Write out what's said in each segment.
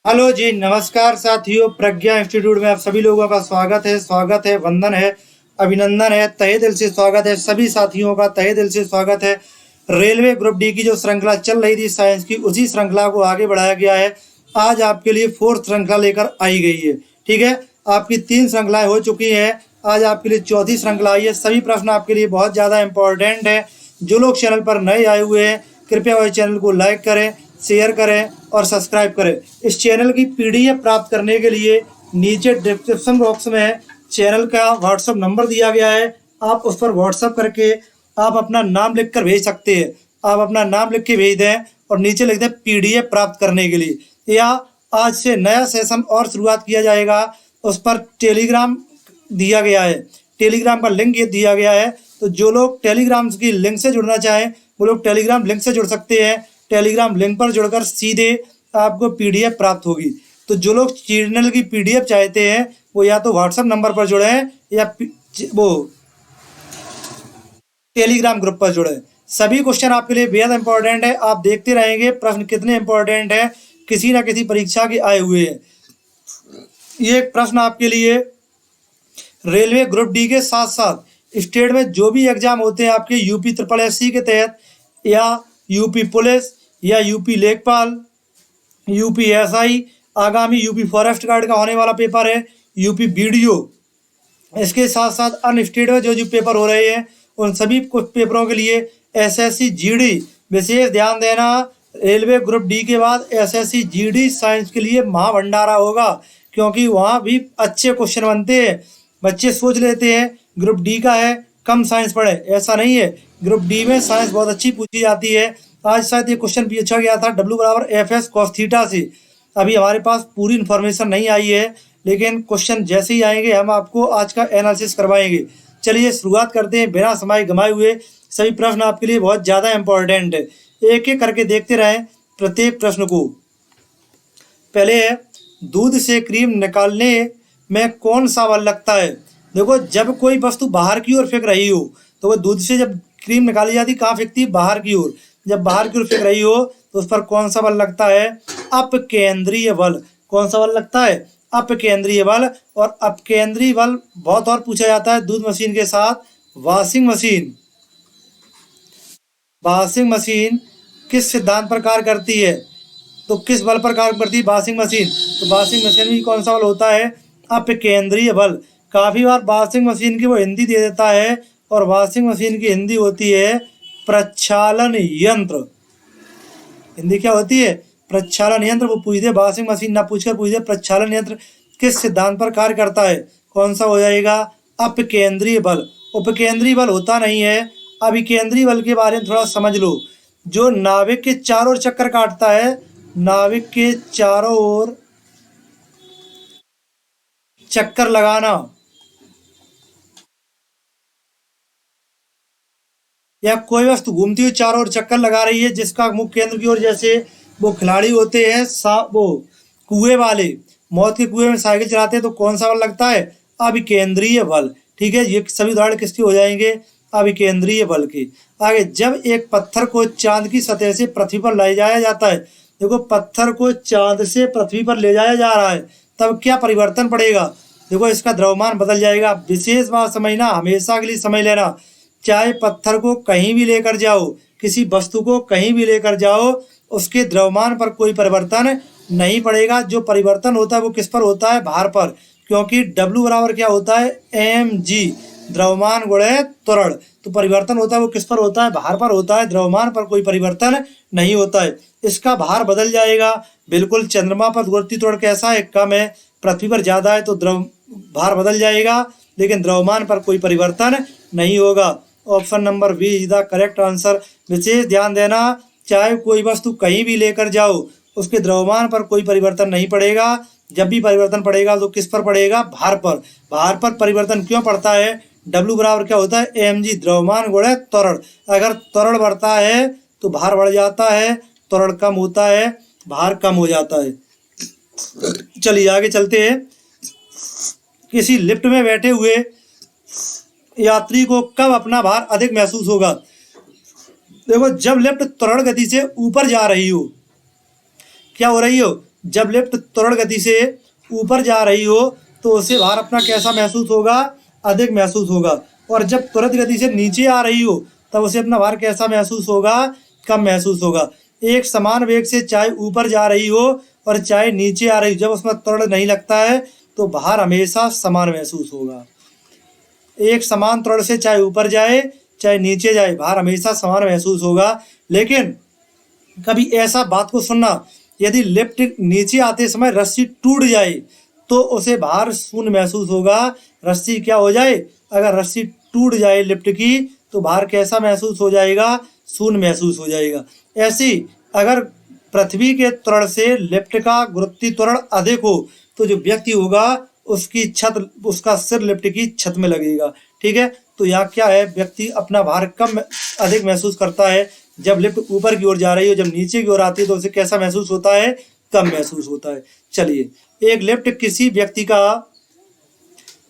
Hello जी, नमस्कार साथियों। प्रज्ञा institute में आप सभी लोगों का स्वागत है, वंदन है, अभिनंदन है, तहे दिल से स्वागत है। सभी साथियों का तहे दिल से स्वागत है। रेलवे ग्रुप डी की जो श्रृंखला चल रही थी साइंस की, उसी श्रृंखला को आगे बढ़ाया गया है। आज आपके लिए फोर्थ श्रृंखला लेकर आई गई है। ठीक है, आपकी 3 श्रृंखलाएं हो चुकी हैं, आज आपके लिए चौथी श्रृंखला आई है। सभी प्रश्न आपके लिए बहुत ज़्यादा इंपॉर्टेंट है। जो लोग चैनल पर नए आए हुए हैं, कृपया वह चैनल को लाइक करें, शेयर करें और सब्सक्राइब करें। इस चैनल की पीडीएफ प्राप्त करने के लिए नीचे डिस्क्रिप्शन बॉक्स में चैनल का व्हाट्सएप नंबर दिया गया है। आप उस पर व्हाट्सएप करके आप अपना नाम लिखकर भेज सकते हैं। आप अपना नाम लिख के भेज दें और नीचे लिख दें पीडीएफ प्राप्त करने के लिए, या आज से नया सेशन और शुरुआत किया जाएगा। उस पर टेलीग्राम दिया गया है, टेलीग्राम का लिंक ये दिया गया है। तो जो लोग टेलीग्राम की लिंक से जुड़ना चाहें वो लोग टेलीग्राम लिंक से जुड़ सकते हैं। टेलीग्राम लिंक पर जुड़कर सीधे आपको पीडीएफ प्राप्त होगी। तो जो लोग चैनल की पीडीएफ चाहते हैं वो या तो व्हाट्सएप नंबर पर जुड़े या वो टेलीग्राम ग्रुप पर जुड़े। सभी क्वेश्चन आपके लिए बेहद इंपॉर्टेंट है। आप देखते रहेंगे प्रश्न कितने इंपॉर्टेंट है, किसी न किसी परीक्षा के आए हुए हैं। ये एक प्रश्न आपके लिए रेलवे ग्रुप डी के साथ साथ स्टेट में जो भी एग्जाम होते हैं आपके यूपी ट्रिपल एससी के तहत, या यूपी पुलिस, या यूपी लेखपाल, यूपी एसआई, आगामी यूपी फॉरेस्ट गार्ड का होने वाला पेपर है, यूपी बीडीओ, इसके साथ साथ अन्य स्टेट में जो जो पेपर हो रहे हैं उन सभी कुछ पेपरों के लिए एसएससी जीडी विशेष ध्यान देना। रेलवे ग्रुप डी के बाद एसएससी जीडी साइंस के लिए महाभंडारा होगा, क्योंकि वहाँ भी अच्छे क्वेश्चन बनते हैं। बच्चे सोच लेते हैं ग्रुप डी का है कम साइंस पढ़े, ऐसा नहीं है। ग्रुप डी में साइंस बहुत अच्छी पूछी जाती है। आज शायद ये क्वेश्चन पूछा गया था W=FS cos थीटा से। अभी हमारे पास पूरी इन्फॉर्मेशन नहीं आई है, लेकिन क्वेश्चन जैसे ही आएंगे हम आपको आज का एनालिसिस करवाएंगे। चलिए शुरुआत करते हैं बिना समय गंवाए हुए। सभी प्रश्न आपके लिए बहुत ज़्यादा इंपॉर्टेंट है, एक एक करके देखते रहें प्रत्येक प्रश्न को। पहले है, दूध से क्रीम निकालने में कौन सा बल लगता है। देखो, जब कोई वस्तु बाहर की ओर फेंक रही हो तो वो दूध से जब क्रीम निकाली जाती कहाँ फेंकती है, बाहर की ओर। जब बाहर की ओर फेंक रही हो तो उस पर कौन सा बल लगता है, अपकेंद्रीय बल। कौन सा बल लगता है, अपकेंद्रीय बल। और अपकेंद्रीय बल बहुत और पूछा जाता है दूध मशीन के साथ। वॉशिंग मशीन, वॉशिंग मशीन किस सिद्धांत पर कार्य करती है, तो किस बल पर कार्य करती है वॉशिंग मशीन। तो वॉशिंग मशीन में कौन सा बल होता है, अपकेंद्रीय बल। काफ़ी बार वॉशिंग मशीन की वो हिंदी दे देता है, और वॉशिंग मशीन की हिंदी होती है प्रक्षालन यंत्र। हिंदी क्या होती है, प्रक्षालन यंत्र। वो पूछ दे वॉशिंग मशीन ना पूछकर पूछ दे प्रक्षालन यंत्र किस सिद्धांत पर कार्य करता है, कौन सा हो जाएगा, अपकेंद्रीय बल। उपकेंद्रीय बल होता नहीं है। अभिकेंद्रीय बल के बारे में थोड़ा समझ लो। जो नाविक के चारों ओर चक्कर काटता है, नाविक के चारों ओर चक्कर लगाना, या कोई वस्तु घूमती हुई चारों ओर चक्कर लगा रही है जिसका मुख केंद्र की ओर, जैसे वो खिलाड़ी होते हैं वो कुएं वाले, मौत के कुएं में साइकिल चलाते हैं, तो कौन सा बल लगता है, अभिकेंद्रीय बल। ठीक है, ये सभी उदाहरण किसके हो जाएंगे, अभिकेंद्रीय बल के। आगे, जब एक पत्थर को चांद की सतह से पृथ्वी पर ले जाया जाता है। देखो, पत्थर को चांद से पृथ्वी पर ले जाया जा रहा है, तब क्या परिवर्तन पड़ेगा। देखो, इसका द्रव्यमान बदल जाएगा। विशेष बात समझना, हमेशा के लिए समझ लेना। चाहे पत्थर को कहीं भी लेकर जाओ, किसी वस्तु को कहीं भी लेकर जाओ, उसके द्रव्यमान पर कोई परिवर्तन नहीं पड़ेगा। जो परिवर्तन होता है वो किस पर होता है, भार पर। क्योंकि W बराबर क्या होता है, mg, द्रव्यमान गुणे त्वरण। तो परिवर्तन होता है वो किस पर होता है, भार पर होता है। द्रव्यमान पर कोई परिवर्तन नहीं होता है। इसका भार बदल जाएगा। बिल्कुल, चंद्रमा पर गुरुत्वाकर्षण त्वरण कैसा है, कम है। पृथ्वी पर ज़्यादा है तो भार बदल जाएगा, लेकिन द्रव्यमान पर कोई परिवर्तन नहीं होगा। Option number B is the correct answer. विशेष ध्यान देना, चाहे कोई वस्तु कहीं भी लेकर जाओ, उसके द्रव्यमान पर कोई परिवर्तन नहीं पड़ेगा। जब भी परिवर्तन पड़ेगा तो किस पर पड़ेगा, भार पर। भार पर परिवर्तन क्यों पड़ता है, W बराबर क्या होता है, mg, द्रव्यमान गुणे त्वरण। अगर त्वरण बढ़ता है तो भार बढ़ जाता है, त्वरण कम होता है, भार कम हो जाता है। चलिए आगे चलते हैं। किसी लिफ्ट में बैठे हुए यात्री को कब अपना भार अधिक महसूस होगा। देखो, जब लिफ्ट त्वरण गति से ऊपर जा रही हो, क्या हो रही हो, जब लिफ्ट त्वरण गति से ऊपर जा रही हो तो उसे भार अपना कैसा महसूस होगा, अधिक महसूस होगा। और जब त्वरित गति से नीचे आ रही हो तब उसे अपना भार कैसा महसूस होगा, कम महसूस होगा। एक समान वेग से चाहे ऊपर जा रही हो और चाहे नीचे आ रही हो, जब उसमें त्वरण नहीं लगता है तो भार हमेशा समान महसूस होगा। एक समान त्वरण से चाहे ऊपर जाए चाहे नीचे जाए, भार हमेशा समान महसूस होगा। लेकिन कभी ऐसा बात को सुनना, यदि लिफ्ट नीचे आते समय रस्सी टूट जाए तो उसे भार शून्य महसूस होगा। रस्सी क्या हो जाए, अगर रस्सी टूट जाए लिफ्ट की तो भार कैसा महसूस हो जाएगा, शून्य महसूस हो जाएगा। ऐसी अगर पृथ्वी के त्वरण से लिफ्ट का गुरुत्वीय त्वरण अधिक हो तो जो व्यक्ति होगा उसकी छत, उसका सिर लिफ्ट की छत में लगेगा। ठीक है, तो यहाँ क्या है, व्यक्ति अपना भार कम अधिक महसूस करता है जब लिफ्ट ऊपर की ओर जा रही हो, जब नीचे की ओर आती है तो उसे कैसा महसूस होता है, कम महसूस होता है। चलिए, एक लिफ्ट किसी व्यक्ति का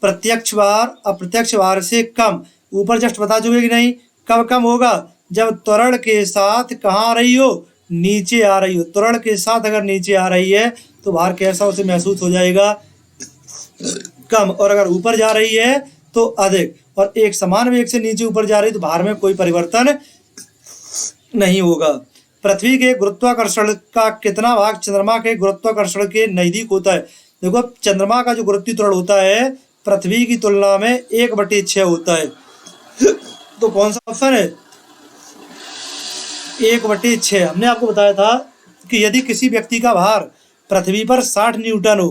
प्रत्यक्ष भार अप्रत्यक्ष भार से कम, ऊपर जस्ट बता चुके कि नहीं, कब कम होगा, जब त्वरण के साथ कहाँ आ रही हो, नीचे आ रही हो। त्वरण के साथ अगर नीचे आ रही है तो भार कैसा उसे महसूस हो जाएगा, कम। और अगर ऊपर जा रही है तो अधिक। और एक समान वेग से नीचे ऊपर जा रही तो भार में कोई परिवर्तन नहीं होगा। पृथ्वी के गुरुत्वाकर्षण का कितना भाग चंद्रमा के गुरुत्वाकर्षण के नजदीक होता है। देखो, चंद्रमा का जो गुरुत्वीय त्वरण होता है पृथ्वी की तुलना में 1/6 होता है। तो कौन सा ऑप्शन है, 1/6। हमने आपको बताया था कि यदि किसी व्यक्ति का भार पृथ्वी पर 60 न्यूटन हो,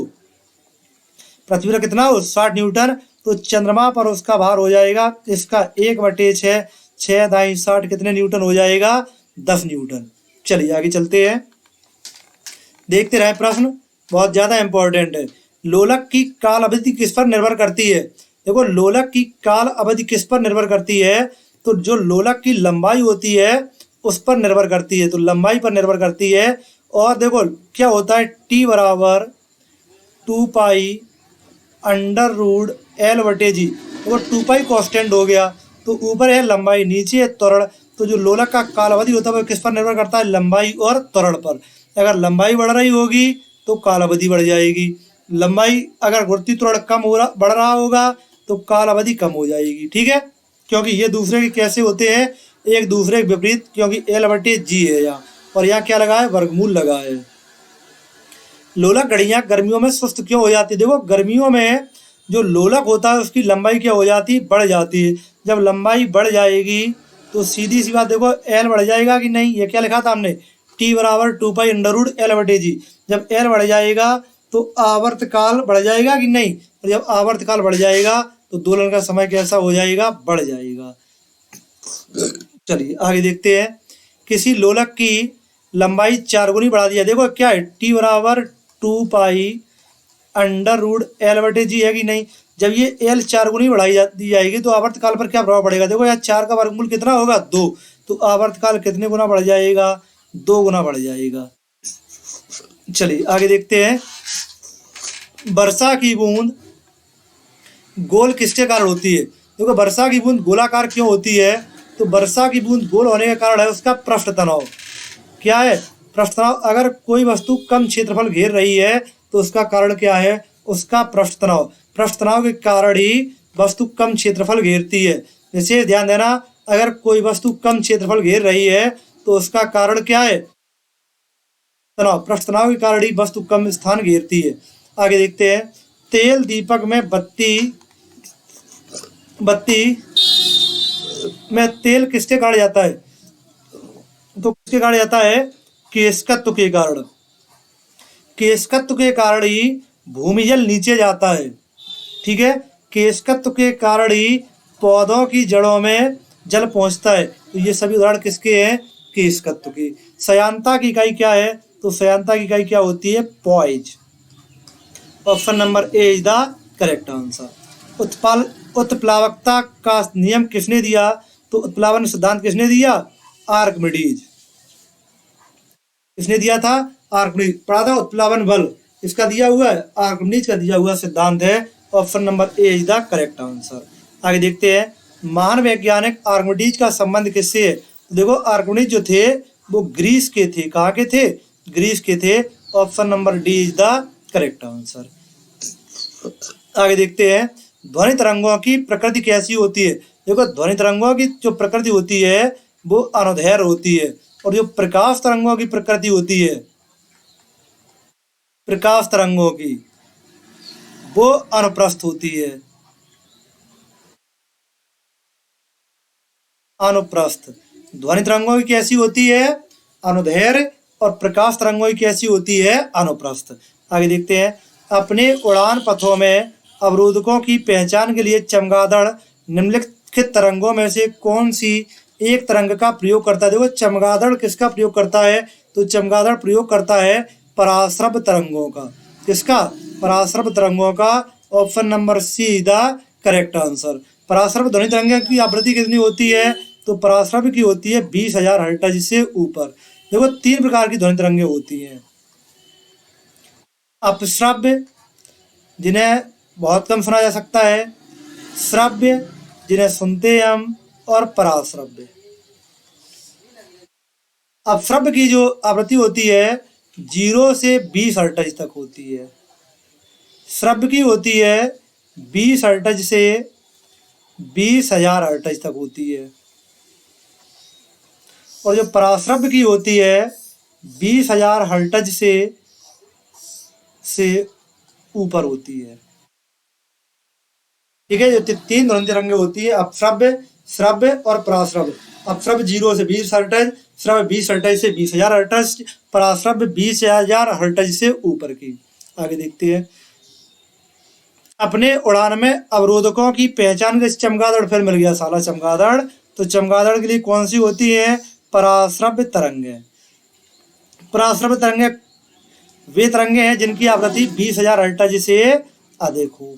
पृथ्वी पर कितना हो, 60 न्यूटन, तो चंद्रमा पर उसका भार हो जाएगा इसका 1/6, 6 दाई 60 कितने न्यूटन हो जाएगा, 10 न्यूटन। चलिए आगे चलते हैं, देखते रहे प्रश्न, बहुत ज्यादा इंपॉर्टेंट है। लोलक की काल अवधि किस पर निर्भर करती है। देखो, लोलक की काल अवधि किस पर निर्भर करती है, तो जो लोलक की लंबाई होती है उस पर निर्भर करती है, तो लंबाई पर निर्भर करती है। और देखो क्या होता है, टी बराबर 2 पाई √L/g। देखो 2 पाई कॉन्स्टेंट हो गया, तो ऊपर है लंबाई नीचे है त्वरण, तो जो लोलक का काल अवधि होता है वो किस पर निर्भर करता है, लंबाई और त्वरण पर। अगर लंबाई बढ़ रही होगी तो काल अवधि बढ़ जाएगी, लंबाई अगर गुरुत्वीय त्वरण कम हो रहा बढ़ रहा होगा तो काल अवधि कम हो जाएगी। ठीक है, क्योंकि ये दूसरे के कैसे होते हैं, एक दूसरे के विपरीत, क्योंकि L/g है यहाँ, और यहाँ क्या लगा है, वर्गमूल लगा है। लोलक घड़ियां गर्मियों में सुस्त क्यों हो जाती है। देखो, गर्मियों में जो लोलक होता है उसकी लंबाई क्या हो जाती है, बढ़ जाती है। जब लंबाई बढ़ जाएगी तो सीधी सी बात, देखो L बढ़ जाएगा कि नहीं, ये क्या लिखा था हमने, T बराबर 2 पाई √L/g। जब L बढ़ जाएगा तो आवर्तकाल बढ़ जाएगा कि नहीं, और जब आवर्तकाल बढ़ जाएगा तो दोलन का समय कैसा हो जाएगा, बढ़ जाएगा। चलिए आगे देखते हैं, किसी लोलक की लंबाई 4 गुनी बढ़ा दिया। देखो क्या है, T बराबर 2 पाई √L/g है कि नहीं। जब ये L 4 गुनी बढ़ाई दी जाएगी तो आवर्तकाल पर क्या प्रभाव पड़ेगा। देखो यहाँ 4 का वर्गमूल कितना होगा, 2, तो आवर्तकाल कितने गुना बढ़ जाएगा, 2 गुना बढ़ जाएगा। चलिए आगे देखते हैं, वर्षा की बूंद गोल किसके कारण होती है। देखो, वर्षा की बूंद गोलाकार क्यों होती है, तो वर्षा की बूंद गोल होने का कारण है उसका पृष्ठ तनाव। क्या है, पृष्ठ तनाव। अगर कोई वस्तु कम क्षेत्रफल घेर रही है तो उसका कारण क्या है, उसका पृष्ठ तनाव। पृष्ठ तनाव के कारण ही वस्तु कम क्षेत्रफल घेरती है। विशेष ध्यान देना, अगर कोई वस्तु कम क्षेत्रफल घेर रही है तो उसका कारण क्या है, तनाव। पृष्ठ तनाव के कारण ही वस्तु कम स्थान घेरती है। आगे देखते हैं, तेल दीपक में बत्ती में तेल किसके कारण जाता है, तो किसके कारण जाता है, केशकत्व के कारण। केशकत्व के कारण ही भूमिजल नीचे जाता है। ठीक है, केशकत्व के कारण ही पौधों की जड़ों में जल पहुंचता है। तो ये सभी उदाहरण किसके हैं, केशकत्व के। सयांता की इकाई क्या है, तो सयांता की इकाई क्या होती है, poise. Option number A is the correct answer. उत्प्लावकता का नियम किसने दिया, तो उत्प्लावन सिद्धांत किसने दिया, आर्किमिडीज। किसने दिया था, आर्किमिडीज। पढ़ा था उत्प्लावन बल, इसका दिया हुआ है, आर्किमिडीज का दिया हुआ सिद्धांत है। Option number A is the correct answer. आगे देखते हैं, महान वैज्ञानिक आर्किमिडीज का संबंध किससे है। देखो, आर्किमिडीज जो थे वो ग्रीस के थे। कहाँ के थे, ग्रीस के थे। Option number D is the correct answer. आगे देखते हैं, ध्वनि तरंगों की प्रकृति कैसी होती है। देखो, ध्वनि तरंगों की जो प्रकृति होती है वो अनुदैर्घ्य होती है, और जो प्रकाश तरंगों की प्रकृति होती है, प्रकाश तरंगों की, वो अनुप्रस्थ होती है। अनुप्रस्थ। ध्वनि तरंगों की कैसी होती है? अनुदैर्घ्य, और प्रकाश तरंगों की कैसी होती है? अनुप्रस्थ। आगे देखते हैं, अपने उड़ान पथों में अवरोधकों की पहचान के लिए चमगादड़ निम्नलिखित तरंगों में से कौन सी एक तरंग का प्रयोग करता है। देखो, चमगादड़ किसका प्रयोग करता है? तो चमगादड़ प्रयोग करता है पराश्रव तरंगों का। किसका? पराश्रव तरंगों का। Option number C the correct answer. पराश्रव ध्वनि तरंग की आवृत्ति कितनी होती है? तो पराश्रव की होती है 20,000 हर्ट्ज से ऊपर। देखो, 3 प्रकार की ध्वनि तरंगें होती हैं। अपश्रव्य, जिन्हें बहुत कम सुना जा सकता है, श्रव्य, जिन्हें सुनते हम, और पराश्रव्य। अपश्रव्य की जो आवृत्ति होती है 0 से 20 हर्ट्ज तक होती है। श्रव्य की होती है 20 हर्ट्ज से 20,000 हर्ट्ज तक होती है, और जो पराश्रव्य की होती है 20,000 हर्ट्ज से ऊपर होती है। ठीक है, जो 3 ध्वनि तरंगें होती है, अपश्रव्य, श्रव्य और पराश्रव्य। अपश्रव्य 0 से 20 हर्ट्ज, श्रव्य 20 हर्ट्ज से 20,000 हर्ट्ज, पराश्रव्य 20,000 हर्ट्ज से ऊपर की। आगे देखते हैं, अपने उड़ान में अवरोधकों की पहचान के चमगादड़, फिर मिल गया साला चमगादड़। तो चमगादड़ के लिए कौन सी होती है? पराश्रव्य तरंगें। पराश्रव्य तरंगें वे तरंगें हैं जिनकी आवृत्ति 20,000 हर्ट्ज से अधिक हो।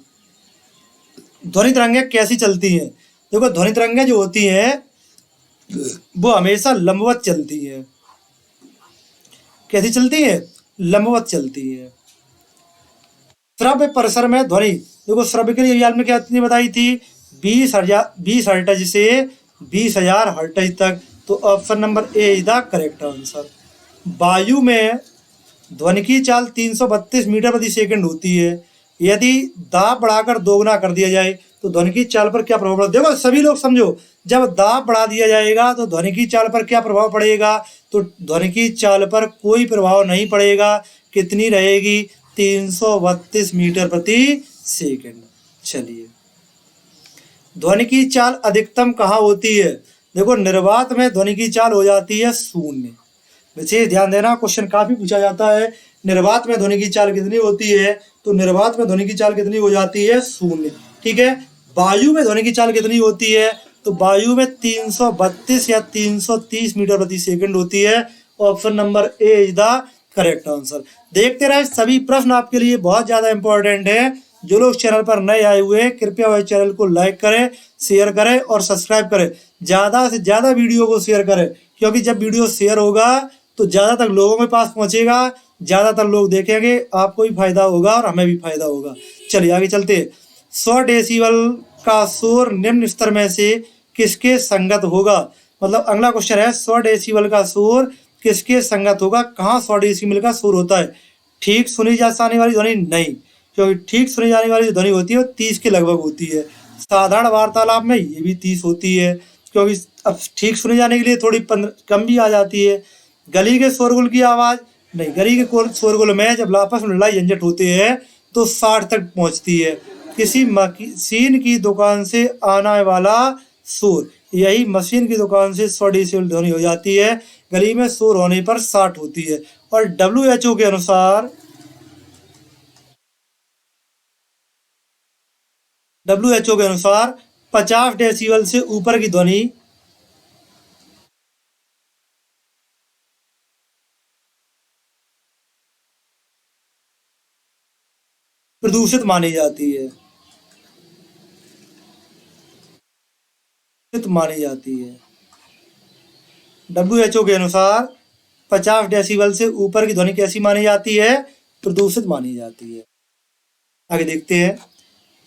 ध्वनि तरंगें कैसी चलती हैं? देखो, ध्वनि तरंगें जो होती हैं वो हमेशा लंबवत चलती हैं। कैसी चलती है? लंबवत चलती है। श्रव्य परिसर में ध्वनि, देखो श्रव्य के लिए आपने क्या कितनी बताई थी? 20 हर्ट्ज से 20,000 हर्ट्ज तक। तो option number A is the correct answer. वायु में ध्वनि की चाल 332 मीटर प्रति सेकंड होती है। यदि दाब बढ़ाकर दोगुना कर दिया जाए तो ध्वनि की चाल पर क्या प्रभाव पड़ेगा? देखो सभी लोग समझो, जब दाब बढ़ा दिया जाएगा तो ध्वनि की चाल पर क्या प्रभाव पड़ेगा? तो ध्वनि की चाल पर कोई प्रभाव नहीं पड़ेगा। कितनी रहेगी? 332 मीटर प्रति सेकंड। चलिए, ध्वनि की चाल अधिकतम कहाँ होती है? देखो, निर्वात में ध्वनि की चाल हो जाती है 0। विशेष ध्यान देना, क्वेश्चन काफी पूछा जाता है, निर्वात में ध्वनि की चाल कितनी होती है? तो निर्वात में ध्वनि की चाल कितनी हो जाती है? 0। ठीक है, वायु में ध्वनि की चाल कितनी होती है? तो वायु में 332 या 330 मीटर प्रति सेकंड होती है। Option number A is the correct answer. देखते रहे, सभी प्रश्न आपके लिए बहुत ज्यादा इंपॉर्टेंट है। जो लोग चैनल पर नए आए हुए हैं, कृपया वह चैनल को लाइक करें, शेयर करें और सब्सक्राइब करें। ज्यादा से ज्यादा वीडियो को शेयर करें, क्योंकि जब वीडियो शेयर होगा तो ज्यादातर लोगों के पास पहुंचेगा, ज्यादातर लोग देखेंगे, आपको भी फायदा होगा और हमें भी फायदा होगा। चलिए आगे चलते हैं। 100 डेसिबल का शोर निम्न स्तर में से किसके संगत होगा? मतलब अगला क्वेश्चन है, 100 डेसिबल का शोर किसके संगत होगा? कहाँ 100 डेसिबल का शोर होता है? ठीक सुनी जाने वाली ध्वनि नहीं, क्योंकि ठीक सुनी जाने वाली जो ध्वनि होती है वो 30 के लगभग होती है। साधारण वार्तालाप में ये भी 30 होती है, क्योंकि अब ठीक सुने जाने के लिए थोड़ी 15 कम भी आ जाती है। गली के शोरगुल की आवाज़ नहीं, गली के शोरगुल में जब आपस में लड़ाई झंझट होते हैं तो 60 तक पहुंचती है। किसी मशीन की दुकान से आने वाला शोर, यही मशीन की दुकान से 100 डेसिबल ध्वनि हो जाती है। गली में शोर होने पर 60 होती है। और WHO के अनुसार WHO के अनुसार 50 डेसिबल से ऊपर की ध्वनि प्रदूषित मानी जाती है। WHO के अनुसार 50 डेसिबल से ऊपर की ध्वनि कैसी मानी जाती है? प्रदूषित मानी जाती है। आगे देखते हैं,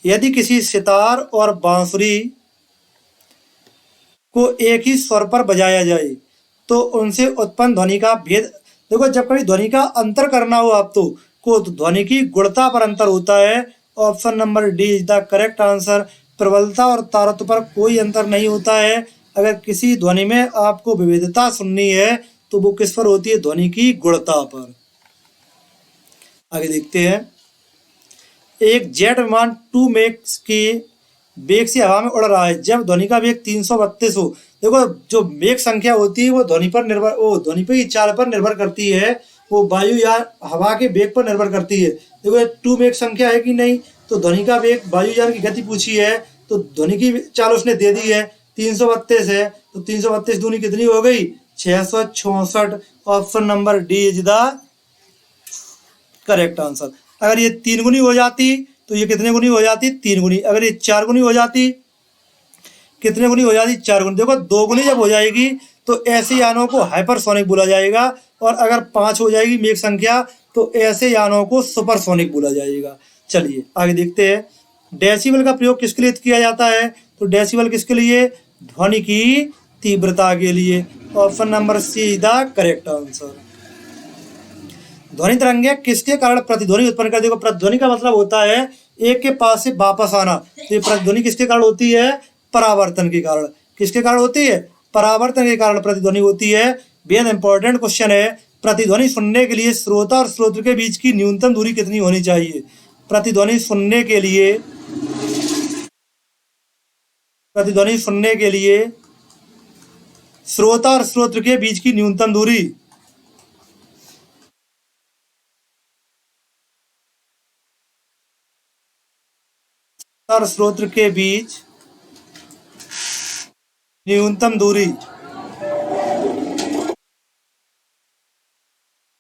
यदि किसी सितार और बांसुरी को एक ही स्वर पर बजाया जाए तो उनसे उत्पन्न ध्वनि का भेद। देखो जब कभी ध्वनि का अंतर करना हो आपको तो ध्वनि की गुणता पर अंतर होता है। Option number D is the correct answer. प्रबलता और तारत्व पर कोई अंतर नहीं होता है। अगर किसी ध्वनि में आपको विविधता सुननी है तो वो किस पर होती है? ध्वनि की गुणता पर। आगे देखते हैं। एक जेट विमान 2 मैक के वेग से हवा में उड़ रहा है जब ध्वनि का वेग 332 हो। देखो जो वेग संख्या होती है वो ध्वनि की चाल पर निर्भर करती है, वो वायु या हवा के वेग पर निर्भर करती है। देखो 2 मैक संख्या है कि नहीं, तो ध्वनि का वेग वायुयान की गति पूछी है तो ध्वनि की चाल उसने दे दी है, 332 है, तो 332 दूनी कितनी हो गई? 666। Option number D is the correct answer. अगर ये 3 गुनी हो जाती तो ये कितने गुनी हो जाती? 3 गुनी। अगर ये 4 गुनी हो जाती, कितने गुनी हो जाती? 4 गुनी। देखो 2 गुनी जब हो जाएगी तो ऐसे यानों को हाइपरसोनिक बोला जाएगा, और अगर 5 हो जाएगी मेक संख्या तो ऐसे यानों को सुपरसोनिक बोला जाएगा। चलिए आगे देखते हैं। डेसिबल का प्रयोग किसके लिए किया जाता है? तो डेसिबल किसके लिए? ध्वनि की तीव्रता के लिए। Option number C is the correct answer. ध्वनि तरंगे किसके कारण प्रतिध्वनि उत्पन्न कर? देखो प्रतिध्वनि का मतलब होता है एक के पास से वापस आना। तो ये प्रतिध्वनि किसके कारण होती है? परावर्तन के कारण। किसके कारण होती है? परावर्तन के कारण प्रतिध्वनि होती है। बेहद इंपॉर्टेंट क्वेश्चन है। प्रतिध्वनि सुनने के लिए श्रोता और स्रोत्र के बीच की न्यूनतम दूरी कितनी होनी चाहिए? प्रतिध्वनि सुनने के लिए श्रोता और स्रोत्र के बीच की न्यूनतम दूरी और स्रोत्र के बीच न्यूनतम दूरी।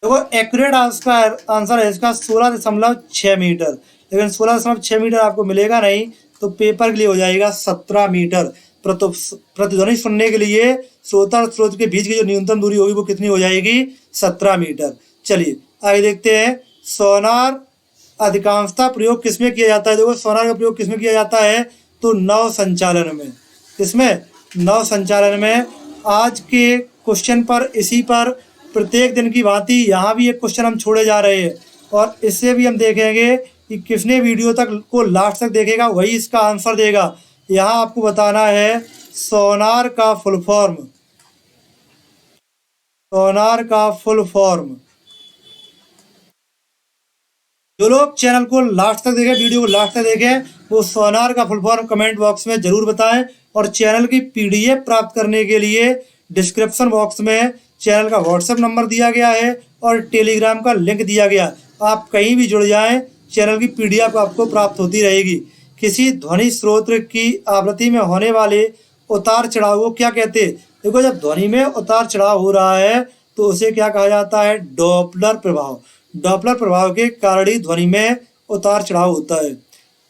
देखो एक्यूरेट आंसर है इसका 16.6 मीटर, लेकिन 16.6 मीटर आपको मिलेगा नहीं, तो पेपर के लिए हो जाएगा 17 मीटर। प्रतिध्वनि सुनने के लिए श्रोता और स्रोत के बीच की जो न्यूनतम दूरी होगी वो कितनी हो जाएगी? 17 मीटर। चलिए आगे देखते हैं। सोनार अधिकांशतः प्रयोग किसमें किया जाता है? देखो सोनार का प्रयोग किसमें किया जाता है? तो नौ संचालन में। किसमें? नौ संचालन में। आज के क्वेश्चन पर इसी पर प्रत्येक दिन की भांति यहाँ भी एक क्वेश्चन हम छोड़े जा रहे हैं, और इससे भी हम देखेंगे कि किसने वीडियो तक को लास्ट तक देखेगा वही इसका आंसर देगा। यहाँ आपको बताना है सोनार का फुल फॉर्म। सोनार का फुल फॉर्म। जो लोग चैनल को लास्ट तक देखें, वीडियो को लास्ट तक देखें, वो सोनार का फुल फॉर्म कमेंट बॉक्स में जरूर बताएं। और चैनल की पीडीएफ प्राप्त करने के लिए डिस्क्रिप्शन बॉक्स में चैनल का व्हाट्सएप नंबर दिया गया है और टेलीग्राम का लिंक दिया गया। आप कहीं भी जुड़ जाएं, चैनल की पीडीएफ आपको प्राप्त होती रहेगी। किसी ध्वनि स्रोत की आवृत्ति में होने वाले उतार चढ़ाव को क्या कहते हैं? देखो जब ध्वनि में उतार चढ़ाव हो रहा है तो उसे क्या कहा जाता है? डॉपलर प्रभाव। डॉपलर प्रभाव के कारण ही ध्वनि में उतार चढ़ाव होता है।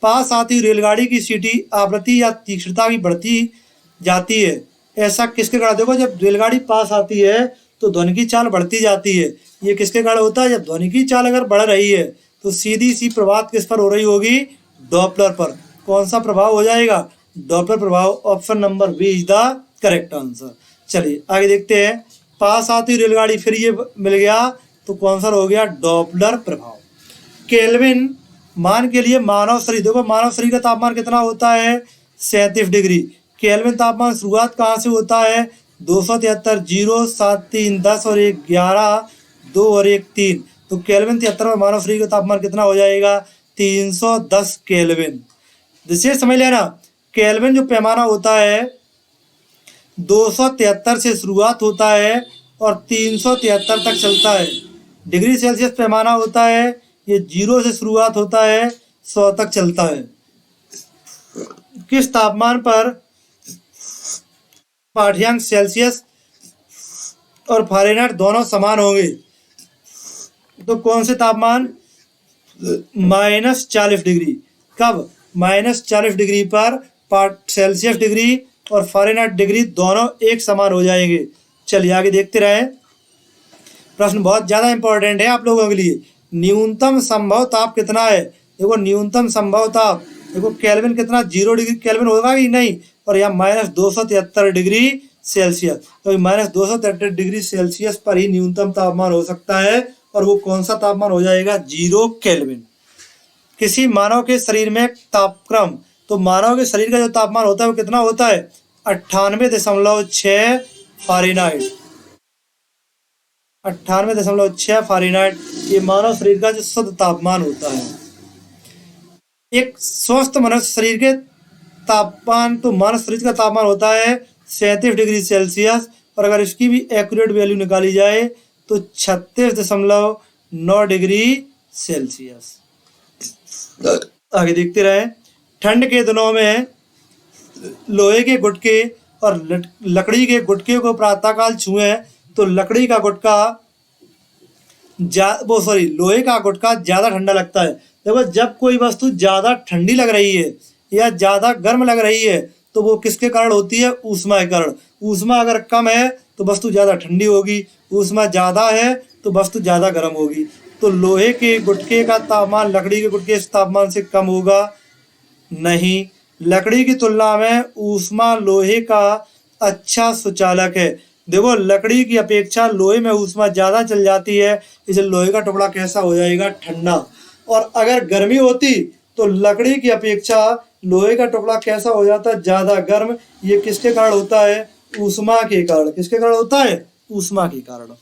पास आती रेलगाड़ी की सीटी आवृत्ति या तीक्ष्णता की बढ़ती जाती है, ऐसा किसके कारण? देखो जब रेलगाड़ी पास आती है तो ध्वनि की चाल बढ़ती जाती है। ये किसके कारण होता है? जब ध्वनि की चाल अगर बढ़ रही है तो सीधी सी प्रभाव किस पर हो रही होगी? डॉपलर पर। कौन सा प्रभाव हो जाएगा? डॉपलर प्रभाव। Option number B is the correct answer. चलिए आगे देखते हैं। पास आती रेलगाड़ी, फिर ये मिल गया तो कौन सा हो गया? डॉपलर प्रभाव। केल्विन मान के लिए मानव शरीर, देखो मानव शरीर का तापमान कितना होता है? 37 डिग्री। केल्विन तापमान शुरुआत कहाँ से होता है? 273, 0, 7, 3, 10 और 1, 11, 2 और 1, 3। तो केल्विन 73 में मानव शरीर का तापमान कितना हो जाएगा? 310 केल्विन। जिसे समझ लेना, केल्विन जो पैमाना होता है 273 से शुरुआत होता है और 373 तक चलता है। डिग्री सेल्सियस पैमाना होता है, ये 0 से शुरुआत होता है, 100 तक चलता है। किस तापमान पर पाठ्यांक सेल्सियस और फ़ारेनहाइट दोनों समान होंगे? तो कौन से तापमान? -40 डिग्री। कब? -40 डिग्री पर सेल्सियस डिग्री और फ़ारेनहाइट डिग्री दोनों एक समान हो जाएंगे। चलिए आगे देखते रहें। प्रश्न बहुत ज़्यादा इंपॉर्टेंट है आप लोगों के लिए। न्यूनतम संभव ताप कितना है? देखो न्यूनतम संभव ताप, देखो केल्विन कितना? 0 डिग्री केल्विन होगा कि नहीं, और यहाँ -273 डिग्री सेल्सियस। तो -233 डिग्री सेल्सियस पर ही न्यूनतम तापमान हो सकता है, और वो कौन सा तापमान हो जाएगा? 0 केल्विन। किसी मानव के शरीर में तापक्रम, तो मानव के शरीर का जो तापमान होता है वो कितना होता है? 98.6 फ़ारेनहाइट। 98.6 फ़ारेनहाइट ये मानव शरीर का जो शुद्ध तापमान होता है। एक स्वस्थ मनुष्य शरीर के तापमान, तो मानव शरीर का तापमान होता है 37 डिग्री सेल्सियस, और अगर इसकी भी एक्यूरेट वैल्यू निकाली जाए तो 36.9 डिग्री सेल्सियस। आगे देखते रहे। ठंड के दिनों में लोहे के गुटके और लकड़ी के गुटके को प्रातःकाल छुएं तो लकड़ी का गुटका लोहे का गुटका ज़्यादा ठंडा लगता है। देखो, जब कोई वस्तु ज़्यादा ठंडी लग रही है या ज़्यादा गर्म लग रही है तो वो किसके कारण होती है? ऊष्मा के कारण। ऊष्मा अगर कम है तो वस्तु ज़्यादा ठंडी होगी, ऊष्मा ज़्यादा है तो वस्तु ज़्यादा गर्म होगी। तो लोहे के गुटके का तापमान लकड़ी के गुटके के तापमान से कम होगा नहीं। लकड़ी की तुलना में ऊष्मा लोहे का अच्छा सुचालक है। देखो, लकड़ी की अपेक्षा लोहे में ऊष्मा ज़्यादा चल जाती है, इसलिए लोहे का टुकड़ा कैसा हो जाएगा? ठंडा। और अगर गर्मी होती तो लकड़ी की अपेक्षा लोहे का टुकड़ा कैसा हो जाता? ज़्यादा गर्म। ये किसके कारण होता है? ऊष्मा के कारण। किसके कारण होता है? ऊष्मा के कारण।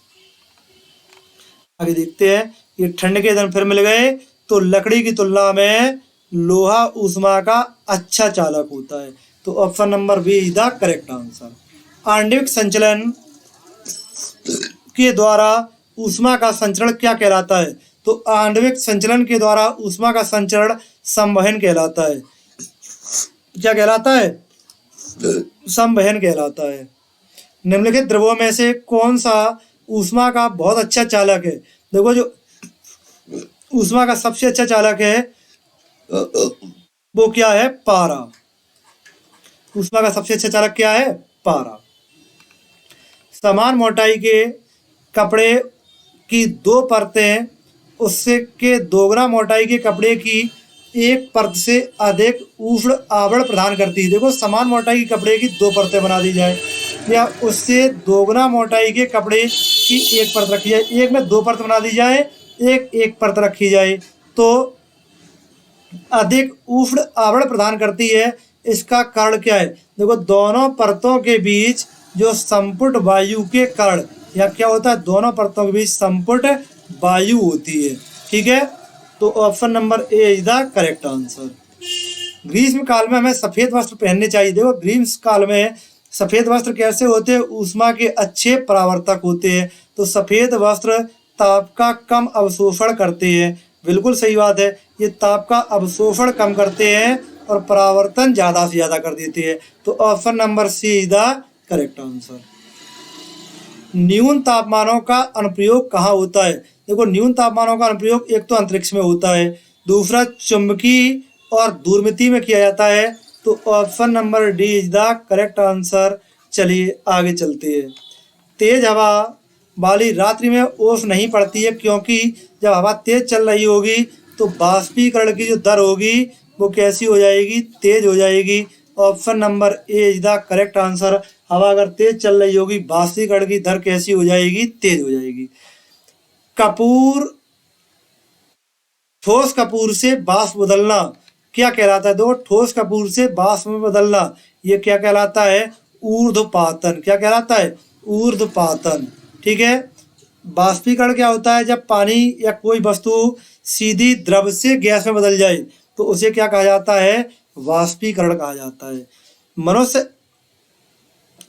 आगे देखते हैं। ये ठंड के दिन फिर मिल गए। तो लकड़ी की तुलना में लोहा ऊष्मा का अच्छा चालक होता है। तो option number B is the correct answer. आणविक संचलन के द्वारा ऊष्मा का संचरण क्या कहलाता है? तो आणविक संचलन के द्वारा ऊष्मा का संचरण संवहन कहलाता है। क्या कहलाता है? संवहन कहलाता है। निम्नलिखित द्रवों में से कौन सा ऊष्मा का बहुत अच्छा चालक है? देखो, जो ऊष्मा का सबसे अच्छा चालक है वो क्या है? पारा। ऊष्मा का सबसे अच्छा चालक क्या है? पारा। समान मोटाई के कपड़े की दो परतें उससे के दोगुना मोटाई के कपड़े की एक परत से अधिक उष्ण आवरण प्रदान करती है। देखो, समान मोटाई के कपड़े की दो परतें बना दी जाए या उससे दोगुना मोटाई के कपड़े की एक परत रखी जाए, एक में दो परत बना दी जाए, एक परत रखी जाए, तो अधिक उष्ण आवरण प्रदान करती है। इसका कारण क्या है? देखो, दोनों परतों के बीच जो संपुट वायु के कारण, या क्या होता है? दोनों परतों के बीच संपुट वायु होती है। ठीक है, तो option number A is the correct answer. ग्रीष्म काल में हमें सफेद वस्त्र पहनने चाहिए। देखो, ग्रीष्म काल में सफेद वस्त्र कैसे होते हैं? ऊष्मा के अच्छे परावर्तक होते हैं। तो सफेद वस्त्र ताप का कम अवशोषण करते हैं। बिल्कुल सही बात है, ये ताप का अवशोषण कम करते हैं और परावर्तन ज़्यादा से ज़्यादा कर देते हैं। तो option number C is the correct answer. न्यून तापमानों का अनुप्रयोग कहाँ होता है? देखो, न्यून तापमानों का अनुप्रयोग एक तो अंतरिक्ष में होता है, दूसरा चुंबकीय और दूरमितीय में किया जाता है। तो option number D is the correct answer. चलिए आगे चलते हैं। तेज हवा वाली रात्रि में ओस नहीं पड़ती है, क्योंकि जब हवा तेज चल रही होगी तो वाष्पीकरण की जो दर होगी वो कैसी हो जाएगी? तेज हो जाएगी। Option number A is the correct answer. हवा अगर तेज चल रही होगी, वाष्पीकरण की दर कैसी हो जाएगी? तेज हो जाएगी। कपूर, ठोस कपूर से वाष्प बदलना क्या कहलाता है? दो, ठोस कपूर से वाष्प में बदलना ये क्या कहलाता है? ऊर्ध्वपातन। क्या कहलाता है? ऊर्ध्वपातन। ठीक है। वाष्पीकरण क्या होता है? जब पानी या कोई वस्तु सीधी द्रव से गैस में बदल जाए तो उसे क्या कहा जाता है? वाष्पीकरण कहा जाता है। मनुष्य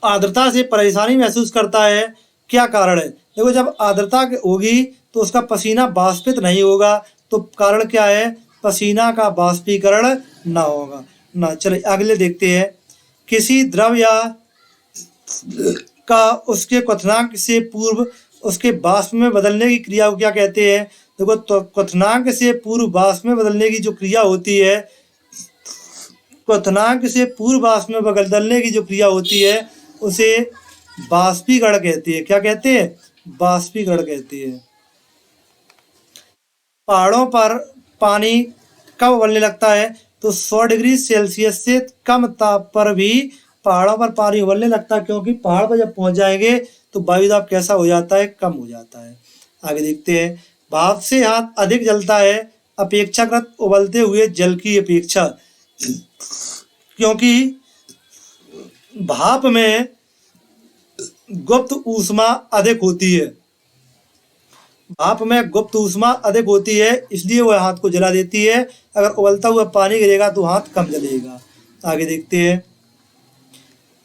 आर्द्रता से परेशानी महसूस करता है, क्या कारण है? देखो, जब आर्द्रता होगी तो उसका पसीना वाष्पित नहीं होगा, तो कारण क्या है? पसीना का वाष्पीकरण ना होगा ना। चलिए अगले देखते हैं। किसी द्रव या का उसके क्वथनांक से पूर्व उसके वाष्प में बदलने की क्रिया को क्या कहते हैं? देखो, तो क्वथनांक से पूर्व वाष्प में बदलने की जो क्रिया होती है, क्वथनांक से पूर्व वाष्प में बदलने की जो क्रिया होती है उसे वाष्पीकरण कहती है। क्या कहते हैं? वाष्पीकरण कहती है। पहाड़ों पर पानी कब उबलने लगता है? तो 100 डिग्री सेल्सियस से कम ताप पर भी पहाड़ों पर पानी उबलने लगता है, क्योंकि पहाड़ पर जब पहुंच जाएंगे तो वायुदाब कैसा हो जाता है, कम हो जाता है। आगे देखते हैं, भाप से हाथ अधिक जलता है अपेक्षाकृत उबलते हुए जल की अपेक्षा, क्योंकि भाप में गुप्त ऊष्मा अधिक होती है। भाप में गुप्त ऊष्मा अधिक होती है, इसलिए वह हाथ को जला देती है। अगर उबलता हुआ पानी गिरेगा तो हाथ कम जलेगा। आगे देखते हैं,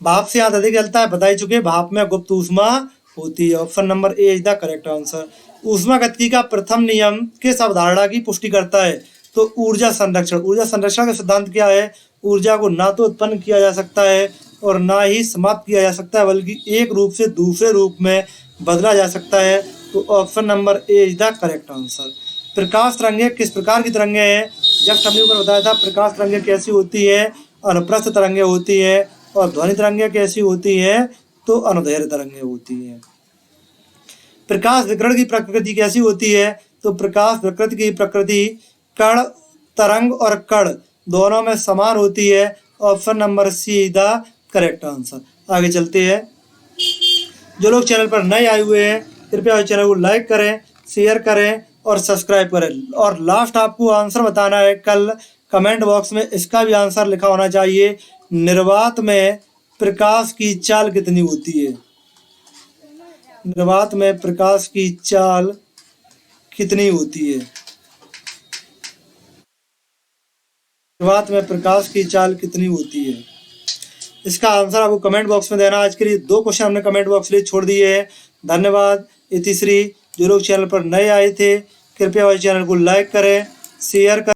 भाप से हाथ अधिक जलता है, बता ही चुके, भाप में गुप्त ऊष्मा होती है। Option number A is the correct answer. ऊष्मागतिकी का प्रथम नियम किस अवधारणा की पुष्टि करता है? तो ऊर्जा संरक्षण। ऊर्जा संरक्षण का सिद्धांत क्या है? ऊर्जा को ना तो उत्पन्न किया जा सकता है और ना ही समाप्त किया जा सकता है, बल्कि एक रूप से दूसरे रूप में बदला जा सकता है। तो option number A is the correct answer. प्रकाश तरंगें किस प्रकार की तरंगें हैं? जस्ट हमने ऊपर बताया था, प्रकाश तरंगें कैसी होती है? अनुप्रस्थ तरंगें होती है। और ध्वनि तरंगें कैसी होती है? तो अनुदैर्ध्य तरंगें होती हैं। प्रकाश विकिरण की प्रकृति कैसी होती है? तो प्रकाश विकृति की प्रकृति कण, तरंग और कण दोनों में समान होती है। Option number C is the correct answer. आगे चलते हैं, जो लोग चैनल पर नए आए हुए हैं कृपया चैनल को लाइक करें, शेयर करें और सब्सक्राइब करें। और लास्ट आपको आंसर बताना है, कल कमेंट बॉक्स में इसका भी आंसर लिखा होना चाहिए। निर्वात में प्रकाश की चाल कितनी होती है? निर्वात में प्रकाश की चाल कितनी होती है? निर्वात में प्रकाश की चाल कितनी होती है? इसका आंसर आपको कमेंट बॉक्स में देना। आज के लिए 2 क्वेश्चन हमने कमेंट बॉक्स में छोड़ दिए हैं। धन्यवाद। इतिश्री। जो लोग चैनल पर नए आए थे कृपया चैनल को लाइक करें, शेयर करें।